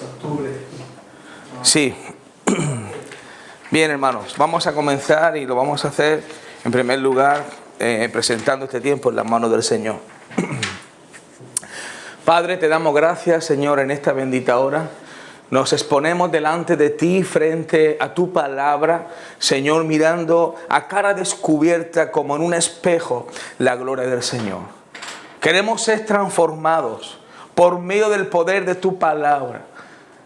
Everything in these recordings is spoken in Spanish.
Octubre. Sí. Bien, hermanos, vamos a comenzar y lo vamos a hacer en primer lugar presentando este tiempo en las manos del Señor. Padre, te damos gracias, Señor, en esta bendita hora. Nos exponemos delante de ti, frente a tu palabra, Señor, mirando a cara descubierta como en un espejo la gloria del Señor. Queremos ser transformados por medio del poder de tu palabra.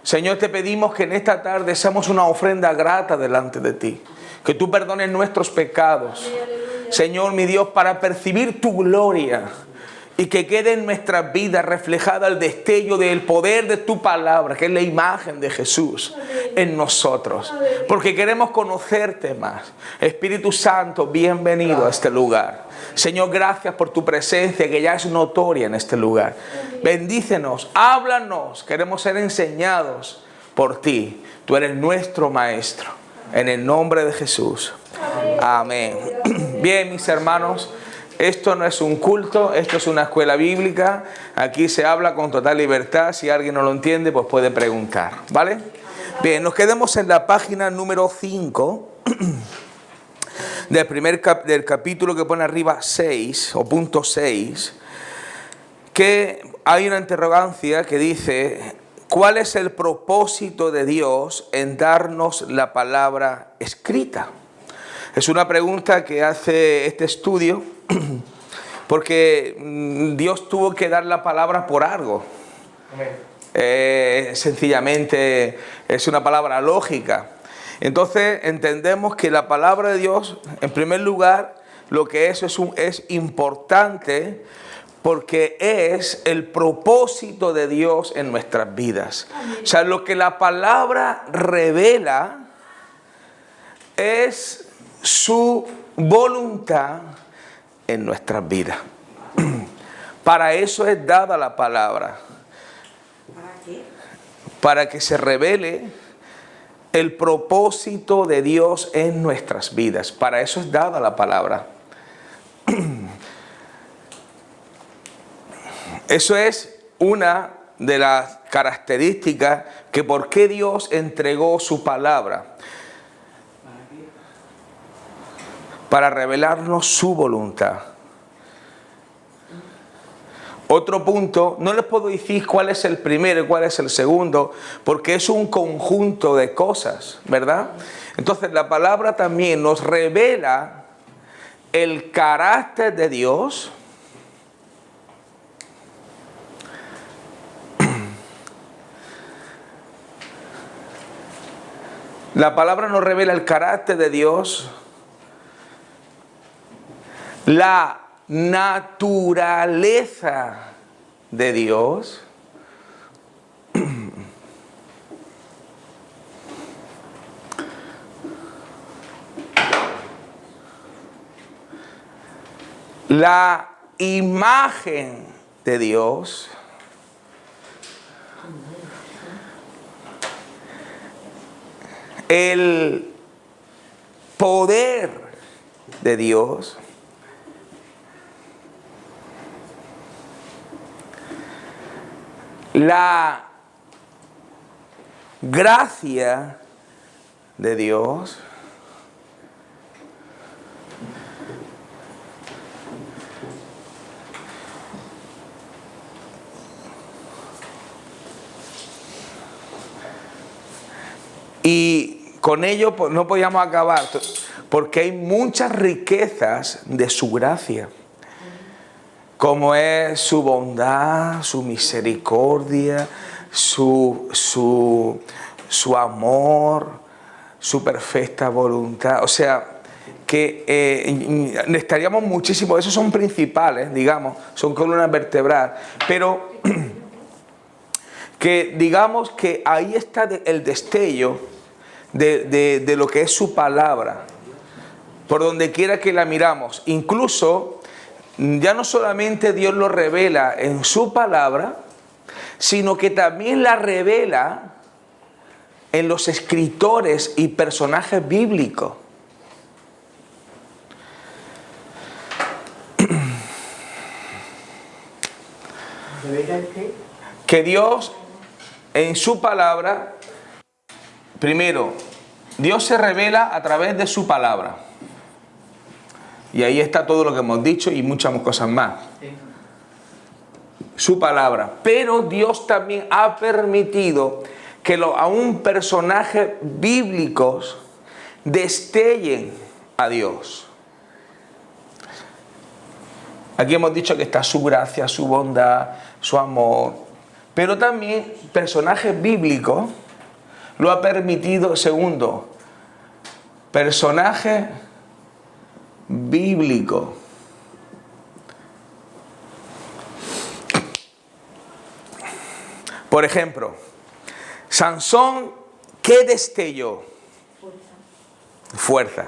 Señor, te pedimos que en esta tarde seamos una ofrenda grata delante de ti. Que tú perdones nuestros pecados. Señor, mi Dios, para percibir tu gloria. Y que quede en nuestras vidas reflejada el destello del poder de tu palabra, que es la imagen de Jesús en nosotros. Porque queremos conocerte más. Espíritu Santo, bienvenido a este lugar. Señor, gracias por tu presencia que ya es notoria en este lugar. Bendícenos, háblanos, queremos ser enseñados por ti. Tú eres nuestro maestro. En el nombre de Jesús. Amén. Bien, mis hermanos. Esto no es un culto, esto es una escuela bíblica. Aquí se habla con total libertad. Si alguien no lo entiende, pues puede preguntar, ¿vale? Bien, nos quedamos en la página número 5 del capítulo que pone arriba 6 o punto 6, que hay una interrogancia que dice: ¿cuál es el propósito de Dios en darnos la palabra escrita? Es una pregunta que hace este estudio porque Dios tuvo que dar la palabra por algo. Sencillamente es una palabra lógica. Entonces entendemos que la palabra de Dios, en primer lugar, lo que es importante porque es el propósito de Dios en nuestras vidas. O sea, lo que la palabra revela es su voluntad en nuestras vidas. Para eso es dada la palabra. ¿Para qué? Para que se revele el propósito de Dios en nuestras vidas. Para eso es dada la palabra. Eso es una de las características que por qué Dios entregó su palabra. Para revelarnos su voluntad. Otro punto, no les puedo decir cuál es el primero y cuál es el segundo, porque es un conjunto de cosas, ¿verdad? Entonces la palabra también nos revela el carácter de Dios. La palabra nos revela el carácter de Dios, la naturaleza de Dios, la imagen de Dios, el poder de Dios, la gracia de Dios, y con ello no podíamos acabar, porque hay muchas riquezas de su gracia, como es su bondad, su misericordia, su amor, su perfecta voluntad. O sea, que necesitaríamos muchísimo. Esos son principales, digamos, son columnas vertebrales. Pero que digamos que ahí está el destello de lo que es su palabra, por donde quiera que la miramos. Incluso ya no solamente Dios lo revela en su palabra, sino que también la revela en los escritores y personajes bíblicos. ¿Revela el qué? Que Dios en su palabra, primero, Dios se revela a través de su palabra. Y ahí está todo lo que hemos dicho y muchas cosas más. Su palabra. Pero Dios también ha permitido que aún personajes bíblicos destellen a Dios. Aquí hemos dicho que está su gracia, su bondad, su amor. Pero también personajes bíblicos lo ha permitido, segundo, personaje bíblico. Por ejemplo, Sansón, ¿qué destelló? Fuerza.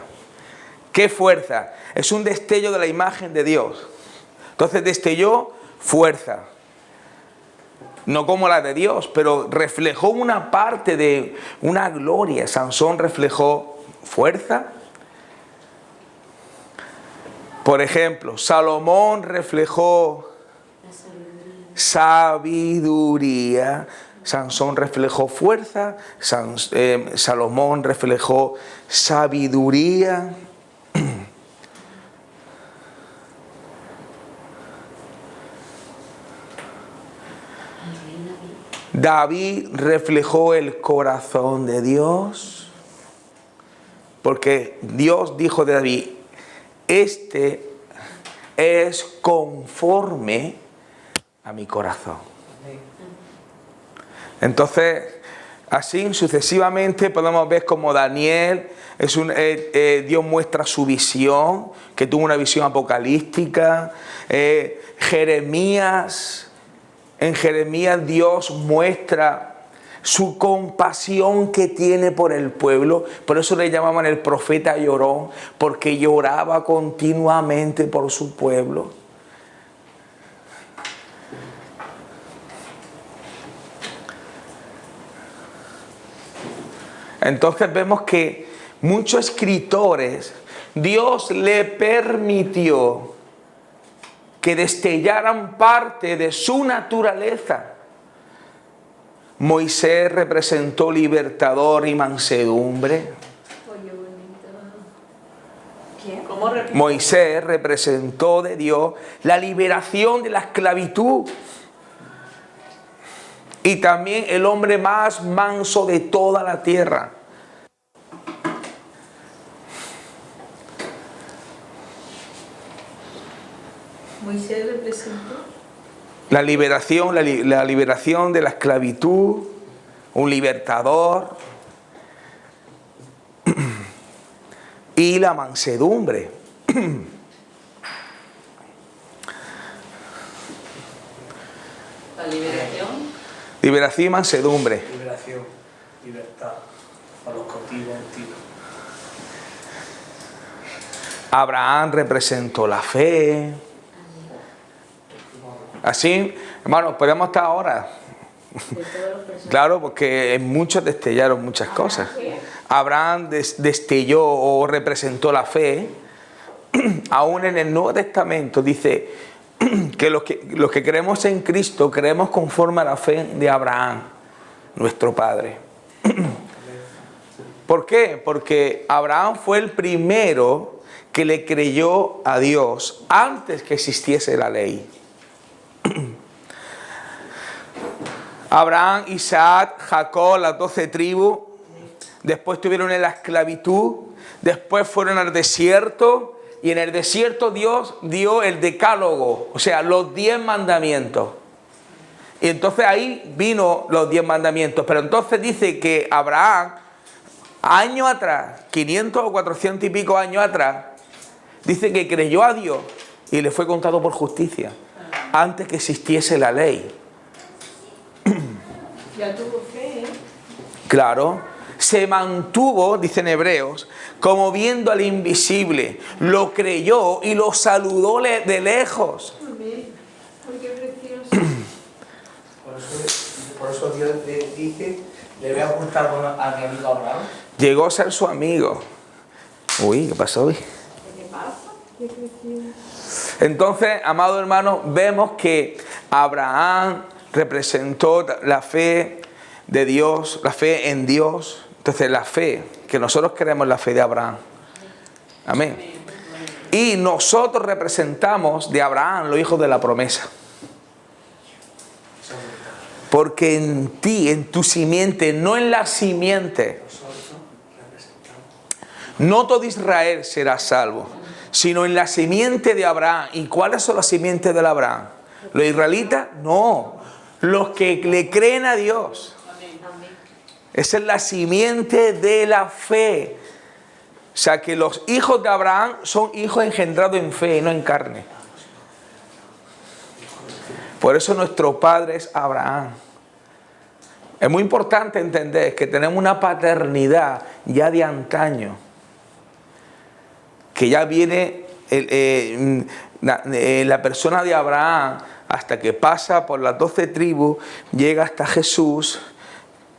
¿Qué fuerza? Es un destello de la imagen de Dios. Entonces destelló fuerza. No como la de Dios, pero reflejó una parte de una gloria. Sansón reflejó fuerza. Por ejemplo, Salomón reflejó sabiduría. Sansón reflejó fuerza. Salomón reflejó sabiduría. David reflejó el corazón de Dios, porque Dios dijo de David, este es conforme a mi corazón. Entonces, así sucesivamente podemos ver como Daniel, Dios muestra su visión, que tuvo una visión apocalíptica. En Jeremías Dios muestra su compasión que tiene por el pueblo. Por eso le llamaban el profeta llorón, porque lloraba continuamente por su pueblo. Entonces vemos que muchos escritores, Dios le permitió que destellaran parte de su naturaleza. Moisés representó libertador y mansedumbre. Moisés representó de Dios la liberación de la esclavitud. Y también el hombre más manso de toda la tierra. Moisés representó La liberación de la esclavitud, un libertador y la mansedumbre. la liberación. Liberación y mansedumbre. Liberación, libertad para los cautivos antiguos. Abraham representó la fe. Así, hermanos, podemos estar ahora. Claro, porque muchos destellaron muchas cosas. Abraham destelló o representó la fe. Aún en el Nuevo Testamento dice que los que creemos en Cristo creemos conforme a la fe de Abraham, nuestro padre. ¿Por qué? Porque Abraham fue el primero que le creyó a Dios antes que existiese la ley. Abraham, Isaac, Jacob, las 12 tribus, después estuvieron en la esclavitud, después fueron al desierto, y en el desierto Dios dio el decálogo, o sea, los 10 mandamientos. Y entonces ahí vino los 10 mandamientos, pero entonces dice que Abraham, años atrás, 500 o 400 y pico años atrás, dice que creyó a Dios y le fue contado por justicia, antes que existiese la ley. Ya tuvo fe, ¿eh? Claro, se mantuvo, dicen Hebreos, como viendo al invisible, lo creyó y lo saludó de lejos. Amén. Ay, qué precioso. Por eso Dios le dice, le voy a ocultar a mi amigo Abraham. Llegó a ser su amigo. Uy, ¿qué pasó hoy? ¿Qué pasa? Qué precioso. Entonces, amados hermanos, vemos que Abraham representó la fe, de Dios, la fe en Dios. Entonces la fe, que nosotros queremos la fe de Abraham. Amén. Y nosotros representamos de Abraham los hijos de la promesa. Porque en ti, en tu simiente, no en la simiente, no todo Israel será salvo, sino en la simiente de Abraham. ¿Y cuáles son las simientes de Abraham? ¿Los israelitas? No, los que le creen a Dios. Esa es la simiente de la fe. O sea que los hijos de Abraham son hijos engendrados en fe y no en carne. Por eso nuestro padre es Abraham. Es muy importante entender que tenemos una paternidad ya de antaño. Que ya viene la persona de Abraham hasta que pasa por las 12 tribus, llega hasta Jesús.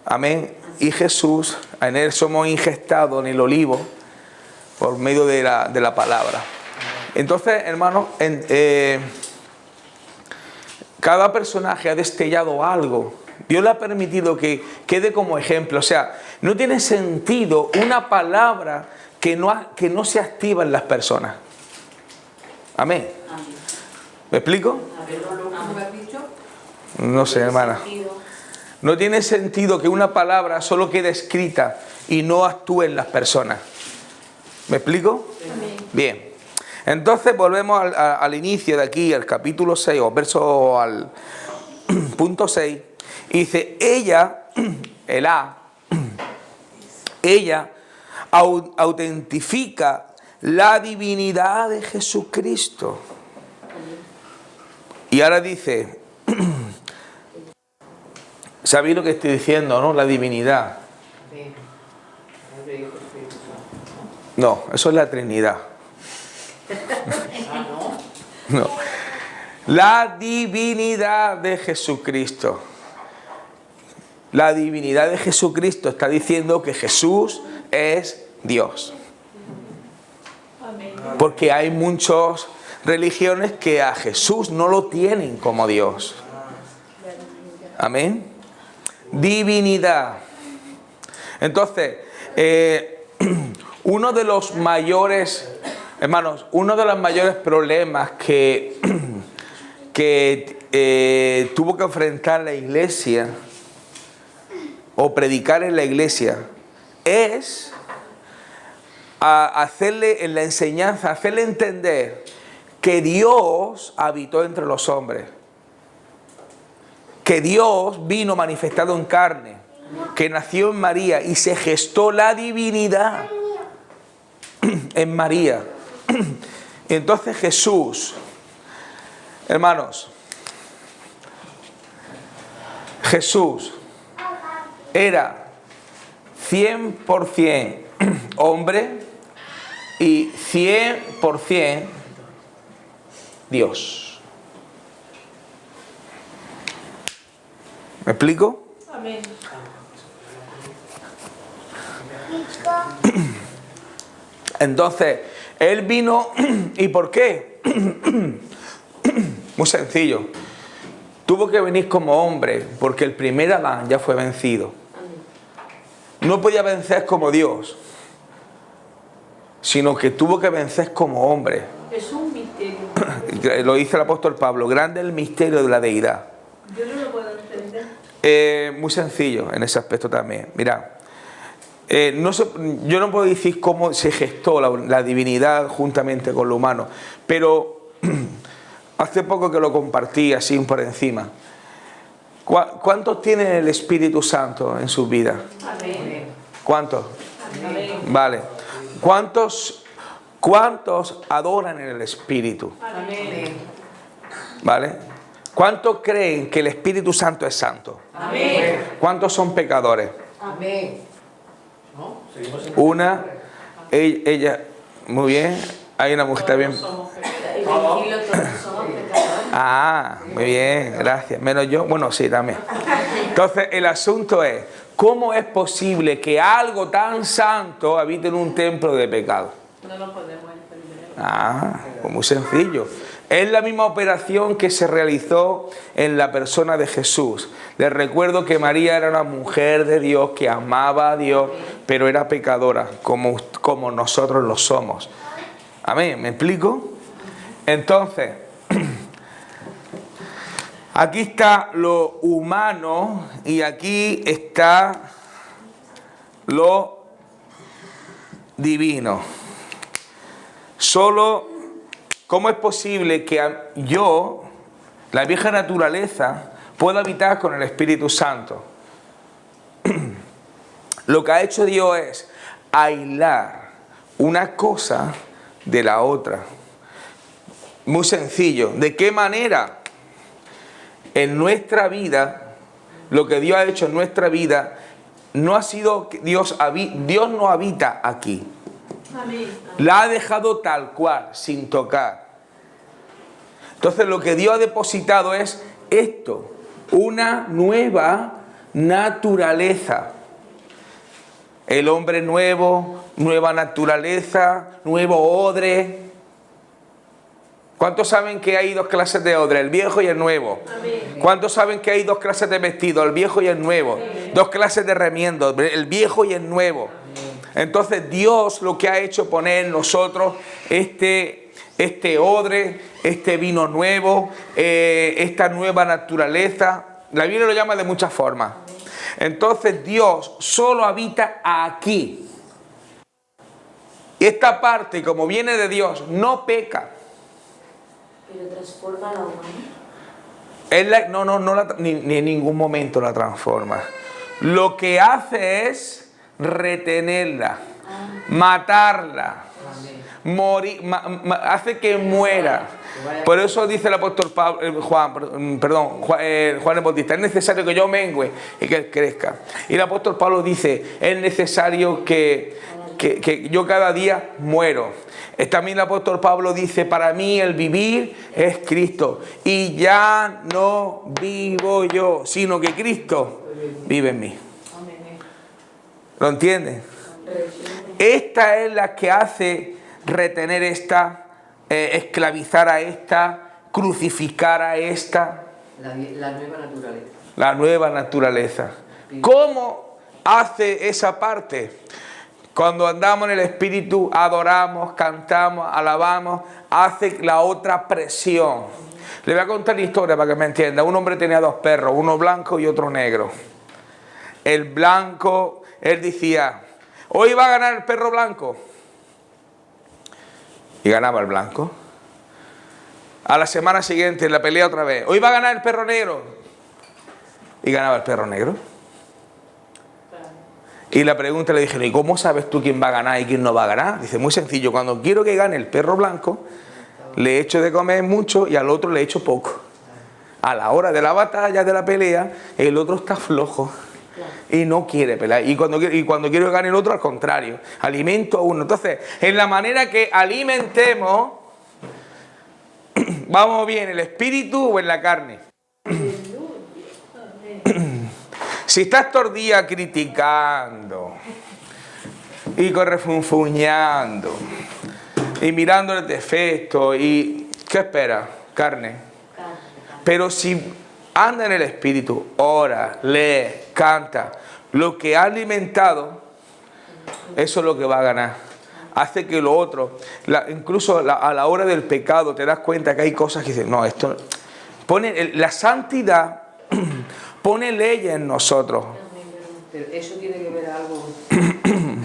Amén. Y Jesús, en él somos ingestados en el olivo por medio de la palabra. Entonces, hermanos, cada personaje ha destellado algo. Dios le ha permitido que quede como ejemplo. O sea, no tiene sentido una palabra que no se activa en las personas. Amén. ¿Me explico? ¿Cómo has dicho? No sé, hermana. No tiene sentido que una palabra solo quede escrita y no actúe en las personas. ¿Me explico? Amén. Bien. Entonces volvemos al inicio de aquí, al capítulo 6, o verso al punto 6. Y dice, ella autentifica la divinidad de Jesucristo. Y ahora dice, ¿sabéis lo que estoy diciendo, no? La divinidad. No, eso es la Trinidad. No. La divinidad de Jesucristo. La divinidad de Jesucristo está diciendo que Jesús es Dios. Porque hay muchas religiones que a Jesús no lo tienen como Dios. Amén. Divinidad. Entonces, uno de los mayores, hermanos, uno de los mayores problemas que tuvo que enfrentar la iglesia o predicar en la iglesia es hacerle en la enseñanza, hacerle entender que Dios habitó entre los hombres, que Dios vino manifestado en carne, que nació en María y se gestó la divinidad en María. Entonces Jesús, hermanos, Jesús era 100% hombre y 100% Dios. ¿Me explico? Amén. Entonces, Él vino, ¿y por qué? Muy sencillo. Tuvo que venir como hombre, porque el primer Adán ya fue vencido. No podía vencer como Dios, sino que tuvo que vencer como hombre. Es un misterio. Lo dice el apóstol Pablo, grande el misterio de la deidad. Yo no lo puedo entender. Muy sencillo en ese aspecto también. Mira, yo no puedo decir cómo se gestó la divinidad juntamente con lo humano, pero hace poco que lo compartí así por encima. ¿Cuántos tienen el Espíritu Santo en sus vidas? Amén. ¿Cuántos? Amén. Vale. ¿Cuántos adoran en el Espíritu? Amén. ¿Vale? ¿Cuántos creen que el Espíritu Santo es santo? Amén. ¿Cuántos son pecadores? Amén. Una, ella, muy bien. Hay una mujer también. Somos pecadores. Todos somos pecadores. Ah, muy bien, gracias. Menos yo, bueno, sí, también. Entonces, el asunto es, ¿cómo es posible que algo tan santo habite en un templo de pecado? No lo podemos entender. Ah, pues muy sencillo. Es la misma operación que se realizó en la persona de Jesús. Les recuerdo que María era una mujer de Dios que amaba a Dios, pero era pecadora, como nosotros lo somos. Amén, ¿me explico? Entonces, aquí está lo humano y aquí está lo divino. Solo, ¿cómo es posible que yo, la vieja naturaleza, pueda habitar con el Espíritu Santo? Lo que ha hecho Dios es aislar una cosa de la otra. Muy sencillo. ¿De qué manera? En nuestra vida, lo que Dios ha hecho en nuestra vida, no ha sido que Dios no habita aquí. La ha dejado tal cual, sin tocar. Entonces lo que Dios ha depositado es esto, una nueva naturaleza. El hombre nuevo, nueva naturaleza, nuevo odre. ¿Cuántos saben que hay dos clases de odre? El viejo y el nuevo. ¿Cuántos saben que hay dos clases de vestido? El viejo y el nuevo. Dos clases de remiendo, el viejo y el nuevo. Entonces Dios lo que ha hecho poner en nosotros este odre, este vino nuevo, esta nueva naturaleza. La Biblia lo llama de muchas formas. Entonces Dios solo habita aquí. Y esta parte, como viene de Dios, no peca. Pero transforma a la humana. Ni en ningún momento la transforma. Lo que hace es retenerla, matarla, morir, hace que muera. Por eso dice el apóstol Juan el Bautista: es necesario que yo mengüe y que él crezca. Y el apóstol Pablo dice: es necesario que yo cada día muero. También el apóstol Pablo dice: para mí el vivir es Cristo, y ya no vivo yo, sino que Cristo vive en mí. ¿Lo entienden? Esta es la que hace retener esta, esclavizar a esta, crucificar a esta. La nueva naturaleza. La nueva naturaleza. ¿Cómo hace esa parte? Cuando andamos en el Espíritu, adoramos, cantamos, alabamos, hace la otra presión. Le voy a contar la historia para que me entienda. Un hombre tenía dos perros, uno blanco y otro negro. El blanco, él decía: hoy va a ganar el perro blanco. Y ganaba el blanco. A la semana siguiente, la pelea otra vez: hoy va a ganar el perro negro. Y ganaba el perro negro. Y la pregunta le dije: ¿y cómo sabes tú quién va a ganar y quién no va a ganar? Dice: muy sencillo, cuando quiero que gane el perro blanco, le echo de comer mucho y al otro le echo poco. A la hora de la batalla, de la pelea, el otro está flojo y no quiere pelear. Y cuando quiero que gane el otro, al contrario, alimento a uno. Entonces, en la manera que alimentemos, ¿vamos bien el espíritu o en la carne? Si estás todo el día criticando y refunfuñando y mirando el defecto, y ¿qué esperas? Carne. Pero si anda en el Espíritu, ora, lee, canta, lo que ha alimentado, eso es lo que va a ganar. Hace que lo otro, incluso a la hora del pecado, te das cuenta que hay cosas que dicen: no, esto pone la santidad. Pone leyes en nosotros. Pero ¿eso tiene que ver algo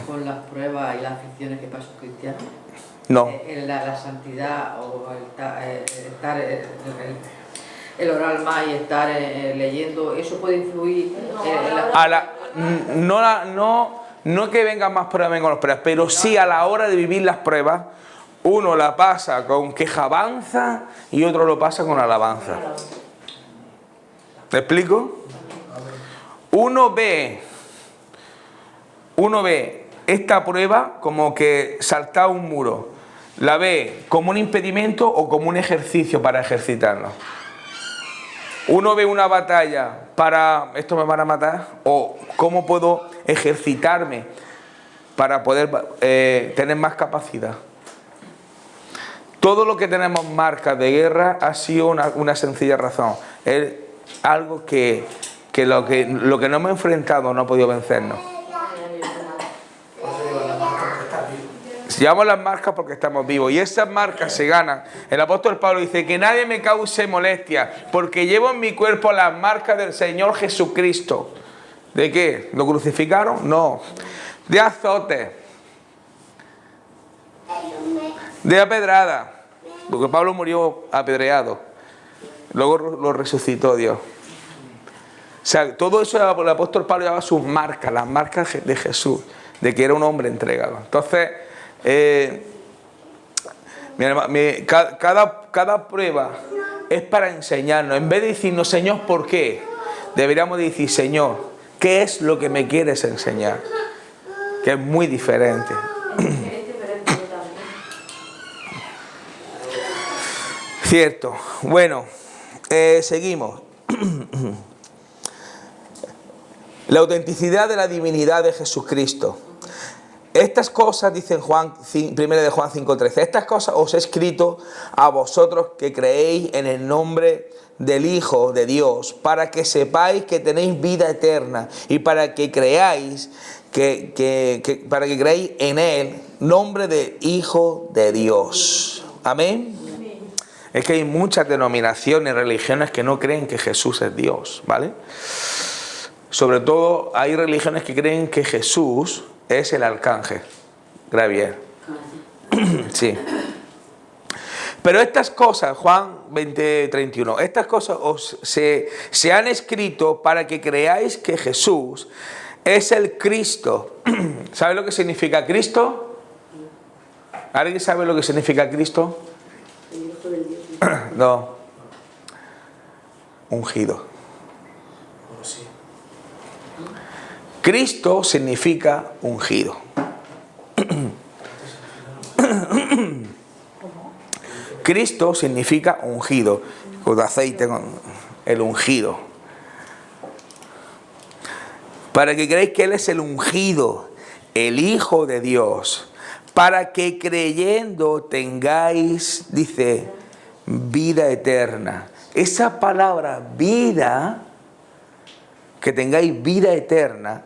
con las pruebas y las aflicciones que pasan los cristianos? No. La santidad o el orar más y estar leyendo, ¿eso puede influir en la... No que vengan más pruebas con las pruebas, pero sí a la hora de vivir las pruebas, uno la pasa con quejabanza y otro lo pasa con alabanza. ¿Me explico? Uno ve esta prueba como que saltar un muro. La ve como un impedimento o como un ejercicio para ejercitarnos. Uno ve una batalla para esto me van a matar, o cómo puedo ejercitarme para poder tener más capacidad. Todo lo que tenemos marcas de guerra ha sido una sencilla razón. Es algo que lo que no hemos enfrentado no ha podido vencernos. Llevamos las marcas porque estamos vivos. Y esas marcas se ganan. El apóstol Pablo dice que nadie me cause molestia, porque llevo en mi cuerpo las marcas del Señor Jesucristo. ¿De qué? ¿Lo crucificaron? No. De azote. De apedrada. Porque Pablo murió apedreado. Luego lo resucitó Dios. O sea, todo eso el apóstol Pablo llevaba sus marcas, las marcas de Jesús, de que era un hombre entregado. Entonces, cada prueba es para enseñarnos. En vez de decirnos, Señor, ¿por qué? Deberíamos decir, Señor, ¿qué es lo que me quieres enseñar? Que es muy diferente. Cierto. Bueno, seguimos. La autenticidad de la divinidad de Jesucristo. Estas cosas, dice en Juan, 1 de Juan 5:13, estas cosas os he escrito a vosotros que creéis en el nombre del Hijo de Dios, para que sepáis que tenéis vida eterna y para que creáis para que creáis en Él, nombre del Hijo de Dios. Amén. Es que hay muchas denominaciones, religiones que no creen que Jesús es Dios, ¿vale? Sobre todo hay religiones que creen que Jesús es el arcángel Gabriel. Sí. Pero estas cosas, Juan 20:31, estas cosas se han escrito para que creáis que Jesús es el Cristo. ¿Sabe lo que significa Cristo? ¿Alguien sabe lo que significa Cristo? No. Ungido. Cristo significa ungido. Cristo significa ungido. Con aceite, con el ungido. Para que creáis que Él es el ungido, el Hijo de Dios. Para que creyendo tengáis, dice, vida eterna. Esa palabra vida, que tengáis vida eterna,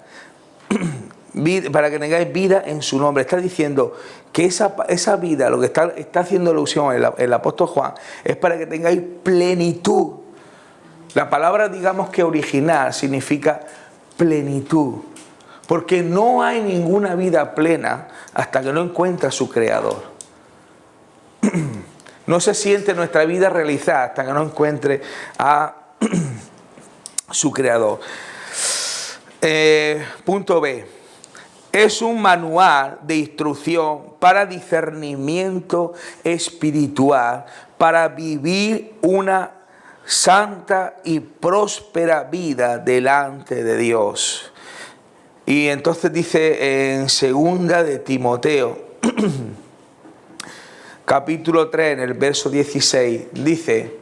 para que tengáis vida en su nombre. Está diciendo que esa vida, lo que está haciendo alusión el apóstol Juan, es para que tengáis plenitud. La palabra, digamos que original, significa plenitud. Porque no hay ninguna vida plena hasta que no encuentra a su creador. No se siente nuestra vida realizada hasta que no encuentre a su creador. Punto B. Es un manual de instrucción para discernimiento espiritual, para vivir una santa y próspera vida delante de Dios. Y entonces dice en 2 de Timoteo, capítulo 3, en el verso 16, dice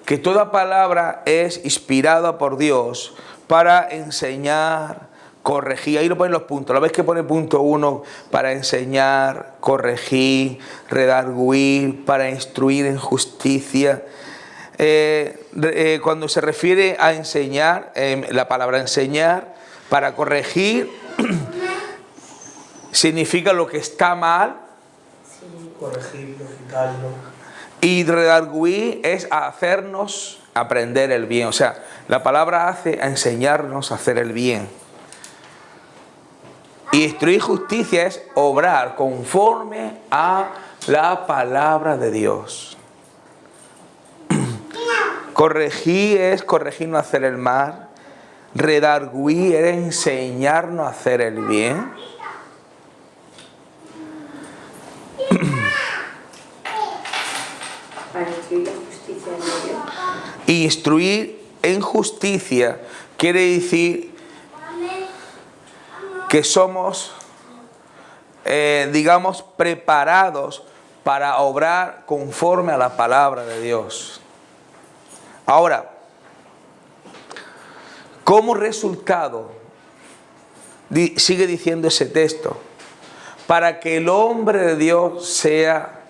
que toda palabra es inspirada por Dios para enseñar, corregir. Ahí lo ponen los puntos. ¿Lo ves que pone punto 1? Para enseñar, corregir, redarguir, para instruir en justicia. Cuando se refiere a enseñar, la palabra enseñar, para corregir, significa lo que está mal. Corregirlo, quitarlo. Y redarguir es hacernos aprender el bien. O sea, la palabra hace a enseñarnos a hacer el bien. Y instruir justicia es obrar conforme a la palabra de Dios. Corregir es corregirnos a hacer el mal. Redarguir es enseñarnos a hacer el bien. Para instruir la justicia en Dios. Instruir en justicia quiere decir que somos, digamos, preparados para obrar conforme a la palabra de Dios. Ahora, como resultado, sigue diciendo ese texto, para que el hombre de Dios sea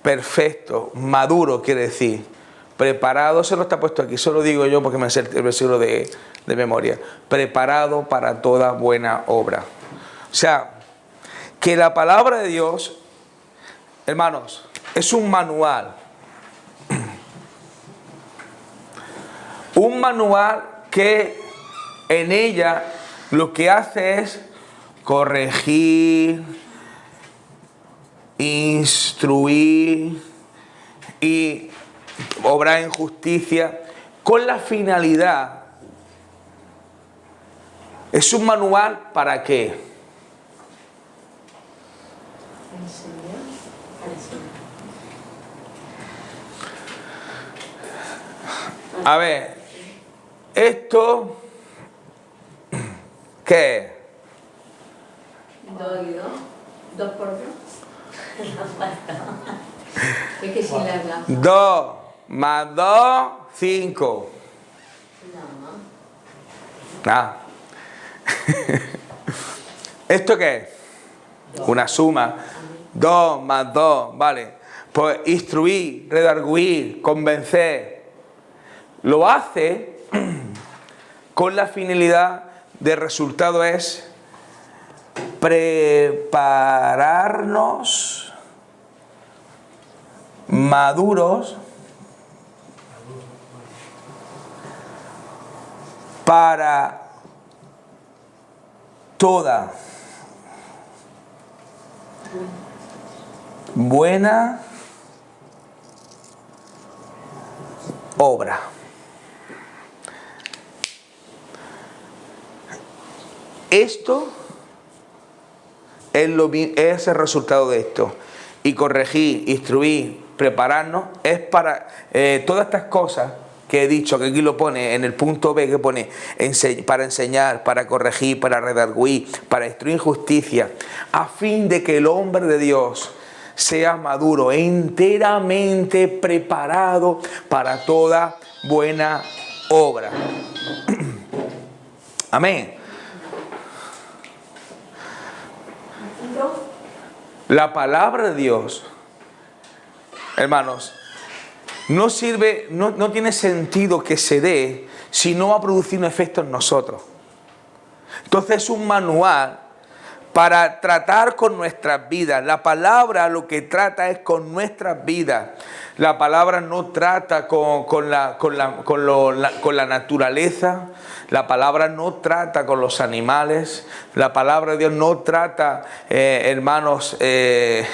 perfecto, maduro quiere decir. Preparado, se lo está puesto aquí, solo digo yo porque me sé el versículo de memoria. Preparado para toda buena obra. O sea, que la palabra de Dios, hermanos, es un manual. Un manual que en ella lo que hace es corregir, instruir y obrar en justicia con la finalidad. Es un manual ¿para qué? A ver, esto, ¿qué es? 2 y 2. 2 por 2. Es que sin la gafa. 2 más 2, 5. No. Ah. ¿Esto qué es? Una suma. 2 más 2, vale. Pues instruir, redarguir, convencer. Lo hace con la finalidad de resultado es prepararnos maduros para toda buena obra. Esto es el resultado de esto. Y corregir, instruir, prepararnos, es para todas estas cosas que he dicho, que aquí lo pone en el punto B, que pone para enseñar, para corregir, para redarguir, para instruir justicia, a fin de que el hombre de Dios sea maduro, enteramente preparado para toda buena obra. Amén. La palabra de Dios, hermanos, no sirve, no tiene sentido que se dé si no va a producir un efecto en nosotros. Entonces es un manual para tratar con nuestras vidas. La palabra lo que trata es con nuestras vidas. La palabra no trata con la naturaleza. La palabra no trata con los animales. La palabra de Dios no trata, hermanos, en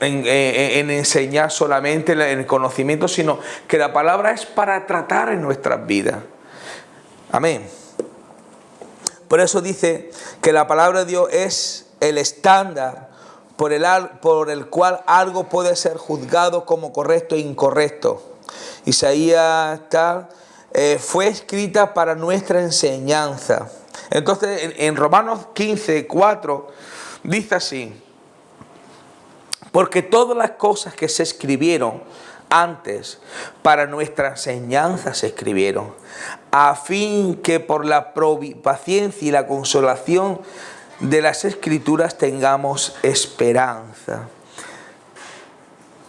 enseñar solamente en el conocimiento, sino que la palabra es para tratar en nuestras vidas. Amén. Por eso dice que la palabra de Dios es el estándar por el cual algo puede ser juzgado como correcto e incorrecto. Isaías tal, fue escrita para nuestra enseñanza. Entonces en Romanos 15:4 dice así: porque todas las cosas que se escribieron antes para nuestra enseñanza se escribieron, a fin que por la paciencia y la consolación de las Escrituras tengamos esperanza.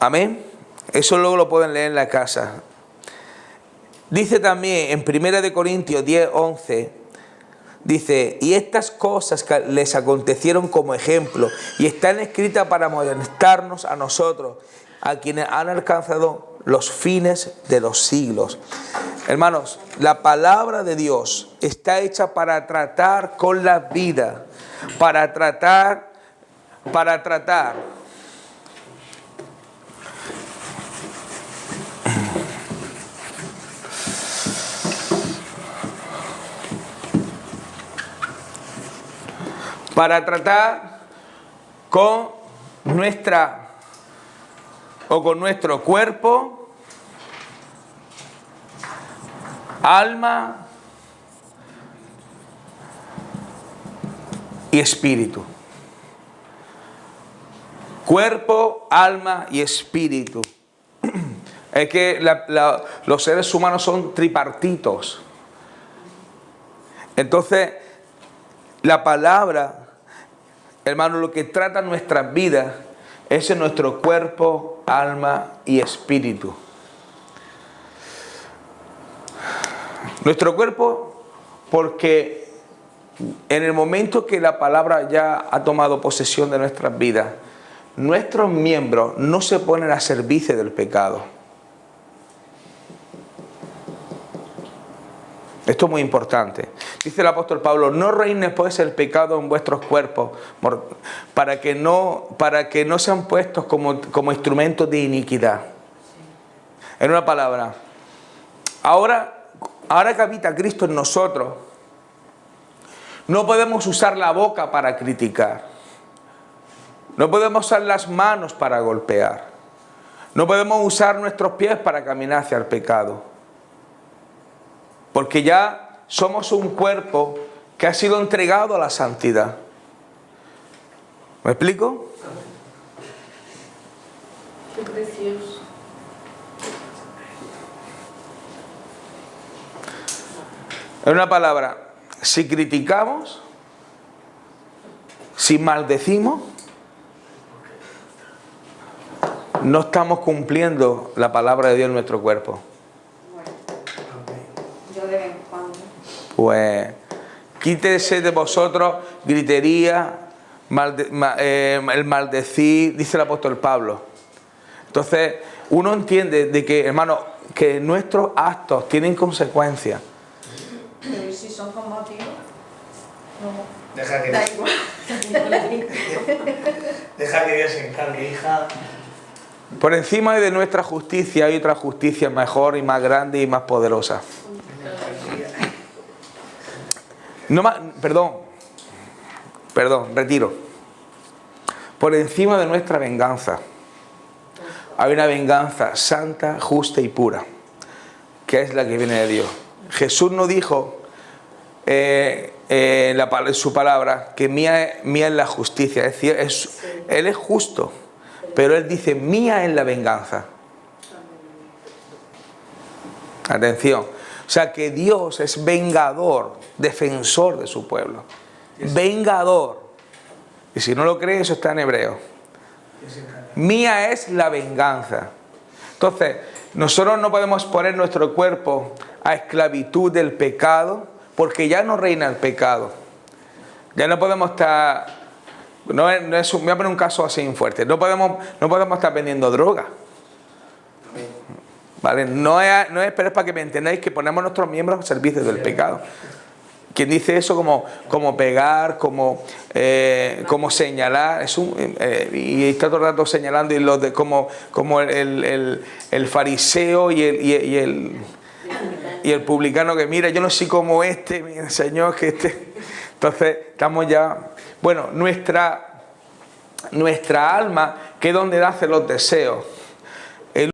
Amén. Eso luego lo pueden leer en la casa. Dice también en 1 Corintios 10:11, dice: y estas cosas que les acontecieron como ejemplo y están escritas para amonestarnos a nosotros, a quienes han alcanzado los fines de los siglos. Hermanos, la palabra de Dios está hecha para tratar con la vida, para tratar. Para tratar con nuestro cuerpo, alma y espíritu. Cuerpo, alma y espíritu. Es que los seres humanos son tripartitos. Entonces, la palabra, hermano, lo que trata nuestras vidas es en nuestro cuerpo, alma y espíritu. Nuestro cuerpo, porque en el momento que la palabra ya ha tomado posesión de nuestras vidas, nuestros miembros no se ponen a servicio del pecado. Esto es muy importante. Dice el apóstol Pablo, no reine pues el pecado en vuestros cuerpos, para que no sean puestos como instrumentos de iniquidad. En una palabra, ahora que habita Cristo en nosotros, no podemos usar la boca para criticar. No podemos usar las manos para golpear. No podemos usar nuestros pies para caminar hacia el pecado. Porque ya somos un cuerpo que ha sido entregado a la santidad. ¿Me explico? Qué precioso. En una palabra, si criticamos, si maldecimos, no estamos cumpliendo la palabra de Dios en nuestro cuerpo. Yo de vez en cuando. Pues quítese de vosotros gritería, el maldecir, dice el apóstol Pablo. Entonces, uno entiende de que, hermano, que nuestros actos tienen consecuencias. Pero ¿y si son como tío? No. Deja que, Da igual. deja que Dios se encargue, hija. Por encima de nuestra justicia hay otra justicia mejor y más grande y más poderosa. Perdón, retiro. Por encima de nuestra venganza hay una venganza santa, justa y pura, que es la que viene de Dios. Jesús no dijo en su palabra que mía es la justicia, es decir, Él es justo, pero Él dice mía es la venganza. Atención, o sea que Dios es vengador, defensor de su pueblo, vengador. Y si no lo cree, eso está en hebreo. Mía es la venganza. Entonces, nosotros no podemos poner nuestro cuerpo a esclavitud del pecado, porque ya no reina el pecado. Ya no podemos estar, voy a poner un caso así fuerte, no podemos estar vendiendo droga. ¿Vale? No es, pero es para que me entendáis que ponemos nuestros miembros al servicio del pecado. Quien dice eso como pegar, como señalar, y está todo el rato señalando, y como el fariseo y el publicano que mira, yo no soy como este, Señor, que este. Entonces estamos ya, bueno, nuestra alma, que es donde nacen los deseos.